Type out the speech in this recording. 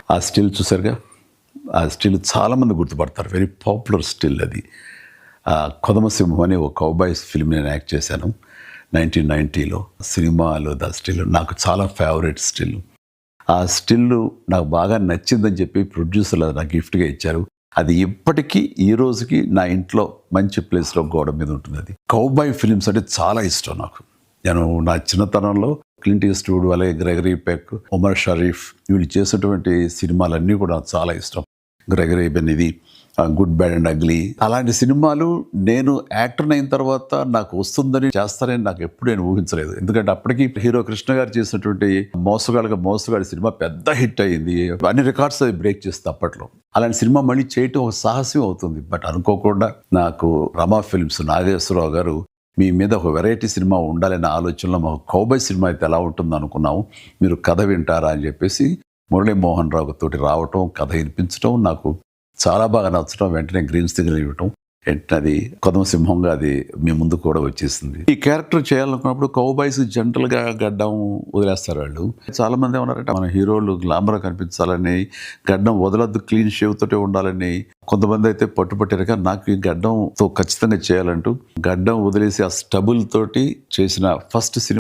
ఆ స్టిల్ చూసారుగా, ఆ స్టిల్ చాలామంది గుర్తుపడతారు. వెరీ పాపులర్ స్టిల్ అది. కొదమసింహం అనే ఒక కౌబాయ్స్ ఫిల్మ్ నేను యాక్ట్ చేశాను 1990లో. సినిమాలో ద స్టిల్ నాకు చాలా ఫేవరెట్ స్టిల్. ఆ స్టిల్ నాకు బాగా నచ్చిందని చెప్పి ప్రొడ్యూసర్లు నాకు గిఫ్ట్గా ఇచ్చారు. అది ఇప్పటికీ ఈ రోజుకి నా ఇంట్లో మంచి ప్లేస్లో గోడ మీద ఉంటుంది. అది కౌబాయ్ ఫిలిమ్స్ అంటే చాలా ఇష్టం నాకు. నేను నా చిన్నతనంలో క్లింట్ ఈస్ట్వుడ్, అలాగే గ్రెగరీ పెక్, ఉమర్ షరీఫ్ వీళ్ళు చేసేటువంటి సినిమాలన్నీ కూడా నాకు చాలా ఇష్టం. గ్రెగరీ బెన్ ఇది గుడ్ బ్యాడ్ అండ్ అగ్లీ అలాంటి సినిమాలు నేను యాక్టర్ అయిన తర్వాత నాకు వస్తుందని చేస్తానని నాకు ఎప్పుడు నేను ఊహించలేదు. ఎందుకంటే అప్పటికి హీరో కృష్ణ గారు చేసినటువంటి మోసగాడి సినిమా పెద్ద హిట్ అయ్యింది. అన్ని రికార్డ్స్ అది బ్రేక్ చేస్తుంది అప్పట్లో. అలాంటి సినిమా మళ్ళీ చేయటం ఒక సాహసం అవుతుంది. బట్ అనుకోకుండా నాకు రమా ఫిల్మ్స్ నాగేశ్వరరావు గారు మీ మీద ఒక వెరైటీ సినిమా ఉండాలనే ఆలోచనలో మాకు కౌబాయ్ సినిమా అయితే ఎలా ఉంటుందో అనుకున్నాము, మీరు కథ వింటారా అని చెప్పేసి మురళీమోహన్ రావు తోటి రావటం, కథ వినిపించడం నాకు చాలా బాగా నచ్చడం, వెంటనే గ్రీన్ సిగ్నల్ ఇవ్వటం, వెంటనే అది కొదమసింహంగా అది మీ ముందు కూడా వచ్చేసింది. ఈ క్యారెక్టర్ చేయాలనుకున్నప్పుడు కౌబాయ్స్ జనరల్గా గడ్డం వదిలేస్తారు వాళ్ళు. చాలా మంది ఏమన్నారంటే మన హీరోలు గ్లామర్ కనిపించాలని, గడ్డం వదలద్దు, క్లీన్ షేవ్ తోటే ఉండాలని. కొంతమంది అయితే పట్టుపట్టారు. కానీ నాకు ఈ గడ్డంతో ఖచ్చితంగా చేయాలంటూ గడ్డం వదిలేసి ఆ స్టబుల్ తోటి చేసిన ఫస్ట్ సినిమా